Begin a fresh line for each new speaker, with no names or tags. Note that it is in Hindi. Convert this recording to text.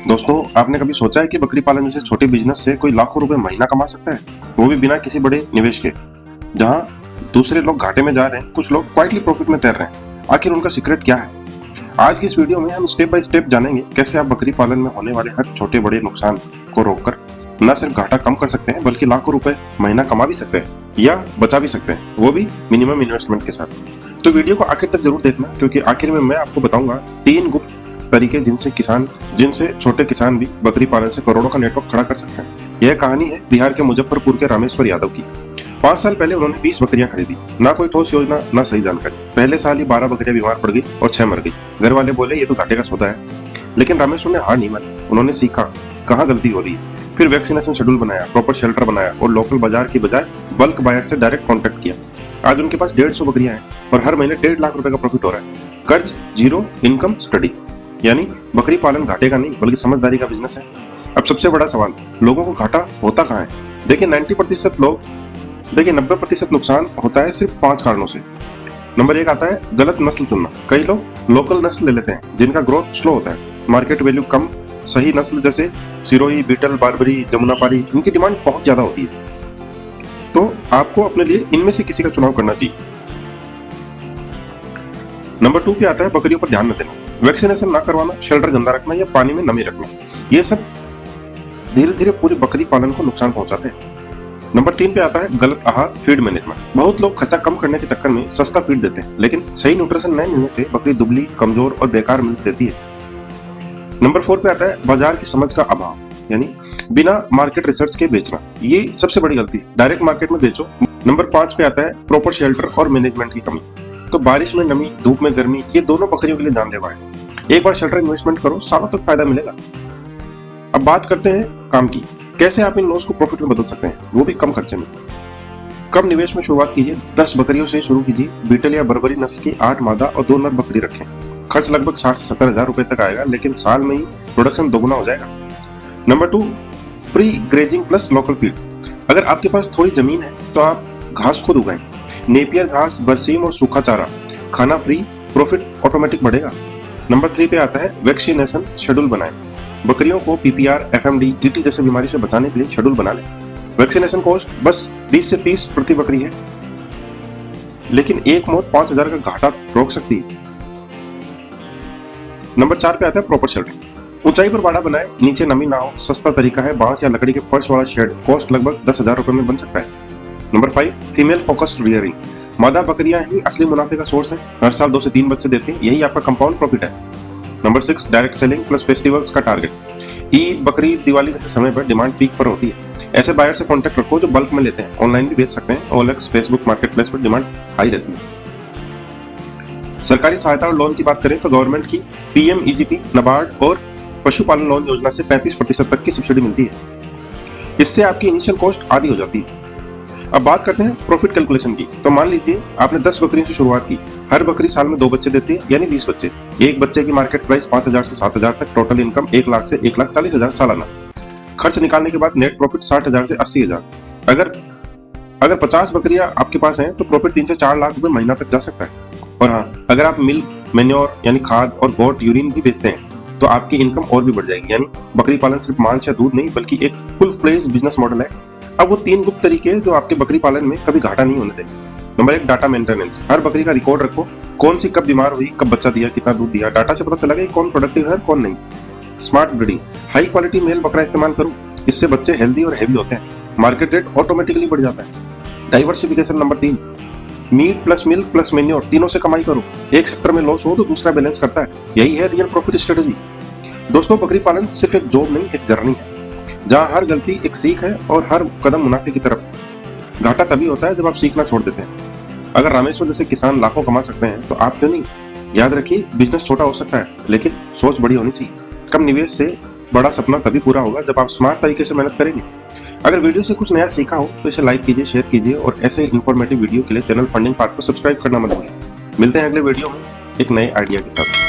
दोस्तों, आपने कभी सोचा है कि बकरी पालन जैसे छोटे बिजनेस से कोई लाखों रुपए महीना कमा सकता है, वो भी बिना किसी बड़े निवेश के। जहां दूसरे लोग घाटे में जा रहे हैं, कुछ लोग क्वाइटली प्रॉफिट में तैर रहे हैं। आखिर उनका सीक्रेट क्या है? आज की इस वीडियो में हम स्टेप बाय स्टेप जानेंगे कैसे आप बकरी पालन में होने वाले हर छोटे बड़े नुकसान को रोककर न सिर्फ घाटा कम कर सकते हैं बल्कि लाखों रुपए महीना कमा भी सकते हैं या बचा भी सकते हैं, वो भी मिनिमम इन्वेस्टमेंट के साथ। तो वीडियो को आखिर तक जरूर देखना, क्योंकि आखिर में मैं आपको बताऊंगा 3 गुप्त तरीके जिनसे छोटे किसान भी बकरी पालन से करोड़ों का नेटवर्क खड़ा कर सकते हैं। यह कहानी है बिहार के मुजफ्फरपुर के रामेश्वर यादव की। 5 साल पहले उन्होंने 20 बकरियां खरीदी। ना कोई ठोस योजना, ना सही जानकारी। पहले साल ही 12 बकरियां बीमार पड़ गई और 6 मर गई। घर वाले बोले ये तो घाटे का सौदा है, लेकिन रामेश्वर ने हार नहीं मानी। उन्होंने सीखा कहाँ गलती हो रही है, फिर वैक्सीनेशन शेड्यूल बनाया, प्रॉपर शेल्टर बनाया और लोकल बाजार की बजाय बल्क बायर से डायरेक्ट कॉन्टेक्ट किया। आज उनके पास 150 बकरियां हैं और हर महीने 1.5 लाख रुपए का प्रॉफिट हो रहा है। कर्ज जीरो, इनकम स्टडी। यानी बकरी पालन घाटे का नहीं बल्कि समझदारी का बिजनेस है। अब सबसे बड़ा सवाल, लोगों को घाटा होता कहाँ है? देखिए 90% नुकसान होता है सिर्फ 5 कारणों से। नंबर 1 आता है गलत नस्ल चुनना। कई लोग लोकल नस्ल ले लेते हैं जिनका ग्रोथ स्लो होता है, मार्केट वैल्यू कम। सही नस्ल जैसे सिरोही, बीटल, बारबरी, जमुनापारी, इनकी डिमांड बहुत ज्यादा होती है। तो आपको अपने लिए इनमें से किसी का चुनाव करना चाहिए। नंबर 2 पे आता है बकरियों पर ध्यान न देना। वैक्सीनेशन ना करवाना, शेल्टर गंदा रखना या पानी में नमी रखना, ये सब धीरे धीरे पूरी बकरी पालन को नुकसान पहुंचाते हैं। नंबर 3 पे आता है गलत आहार, फीड मैनेजमेंट। बहुत लोग खर्चा कम करने के चक्कर में सस्ता फीड देते हैं, लेकिन सही न्यूट्रिशन न मिलने से बकरी दुबली, कमजोर और बेकार मिल्क देती है। नंबर 4 पे आता है बाजार की समझ का अभाव, यानी बिना मार्केट रिसर्च के बेचना। ये सबसे बड़ी गलती है, डायरेक्ट मार्केट में बेचो। नंबर 5 पे आता है प्रॉपर शेल्टर और मैनेजमेंट की कमी। तो बारिश में नमी, धूप में गर्मी, ये दोनों बकरियों के लिए जानलेवा है। एक बार शेल्टर इन्वेस्टमेंट करो, सालों तक फायदा मिलेगा। अब बात करते हैं काम की, कैसे आप इन लॉस को प्रॉफिट में बदल सकते हैं, वो भी कम खर्चे में। कम निवेश में शुरुआत कीजिए। 10 बकरियों से शुरू कीजिए। बीटल या बर्बरी नस्ल की 8 मादा और 2 नर बकरी रखें। खर्च लगभग 60 से 70 हजार रुपए तक आएगा, लेकिन साल में ही प्रोडक्शन दोगुना हो जाएगा। Number 2, free grazing plus local feed. अगर आपके पास थोड़ी जमीन है तो आप घास खुद उगाएं। नेपियर घास, बरसीम और सूखा चारा खाना फ्री, प्रॉफिट ऑटोमेटिक बढ़ेगा। नंबर 3 पे आता है वैक्सीनेशन शेड्यूल बनाएं। बकरियों को पीपीआर, एफएमडी, टीटी जैसे बीमारी से बचाने के लिए शेड्यूल बना लें। वैक्सीनेशन कॉस्ट बस 20 से 30 प्रति बकरी है, लेकिन एक मौत 5,000 का घाटा रोक सकती है। नंबर 4 पे आता है प्रॉपर शेल्टर। ऊंचाई पर बाड़ा बनाए, नीचे नमी ना हो। सस्ता तरीका है बांस या लकड़ी के फर्श वाला शेड। कॉस्ट लगभग 10,000 रुपए में बन सकता है। Number 5, female focused rearing. मादा बकरियां ही असली मुनाफे का सोर्स है। हर साल 2 से 3 बच्चे देते हैं, यही आपका कंपाउंड प्रॉफिट है। Number 6, direct selling plus festivals का टारगेट। ईद, बकरीद, दिवाली जैसे समय पर डिमांड पीक पर होती है। ऐसे बायर से कॉन्टेक्ट रखो जो बल्क में लेते हैं। ऑनलाइन भी बेच सकते हैं। OLX, फेसबुक मार्केट प्लेस पर डिमांड हाई रहती है। सरकारी सहायता और लोन की बात करें तो गवर्नमेंट की PMEGP, नाबार्ड और पशुपालन लोन योजना से 35% तक की सब्सिडी मिलती है। इससे आपकी इनिशियल कॉस्ट आधी हो जाती है। अब बात करते हैं प्रॉफिट कैलकुलेशन की। तो मान लीजिए आपने 10 बकरियों से शुरुआत की। हर बकरी साल में 2 बच्चे देती है, यानी 20 बच्चे। एक बच्चे की मार्केट प्राइस 5,000 से 7,000 तक। टोटल इनकम 1 लाख से 1,40,000 सालाना। खर्च निकालने के बाद नेट प्रॉफिट 60,000 से 80,000। अगर 50 बकरियां आपके पास हैं तो प्रॉफिट 3 से 4 लाख रुपए महीना तक जा सकता है। और हाँ, अगर आप मिल्क, मैन्योर यानी खाद और गोट यूरिन भी बेचते हैं तो आपकी इनकम और भी बढ़ जाएगी। यानी बकरी पालन सिर्फ मांस या दूध नहीं बल्कि एक फुल फ्लेज बिजनेस मॉडल है। अब वो 3 गुप्त तरीके जो आपके बकरी पालन में कभी घाटा नहीं होने देंगे। Number 1, data maintenance. हर बकरी का रिकॉर्ड रखो। कौन सी कब बीमार हुई, कब बच्चा दिया, कितना दूध दिया। डाटा से पता चलेगा कौन प्रोडक्टिव है कौन नहीं। Smart breeding. High quality male बकरा इस्तेमाल करो, इससे बच्चे हेल्दी और हैवी होते हैं। मार्केट रेट ऑटोमेटिकली बढ़ जाता है। Diversification. Number 3, meat plus milk plus manure, तीनों से कमाई करो। एक सेक्टर में लॉस हो तो दूसरा बैलेंस करता है। यही है रियल प्रॉफिट स्ट्रेटजी। दोस्तों, बकरी पालन सिर्फ एक जॉब नहीं, एक जर्नी है, जहां हर गलती एक सीख है और हर कदम मुनाफे की तरफ। घाटा तभी होता है जब आप सीखना छोड़ देते हैं। अगर रामेश्वर जैसे किसान लाखों कमा सकते हैं तो आप क्यों नहीं? याद रखिए, बिजनेस छोटा हो सकता है लेकिन सोच बड़ी होनी चाहिए। कम निवेश से बड़ा सपना तभी पूरा होगा जब आप स्मार्ट तरीके से मेहनत करेंगे। अगर वीडियो से कुछ नया सीखा हो तो इसे लाइक कीजिए, शेयर कीजिए और ऐसे इन्फॉर्मेटिव वीडियो के लिए चैनल फंडिंग पाथ को सब्सक्राइब करना मत भूलिए। मिलते हैं अगले वीडियो में एक नए आइडिया के साथ।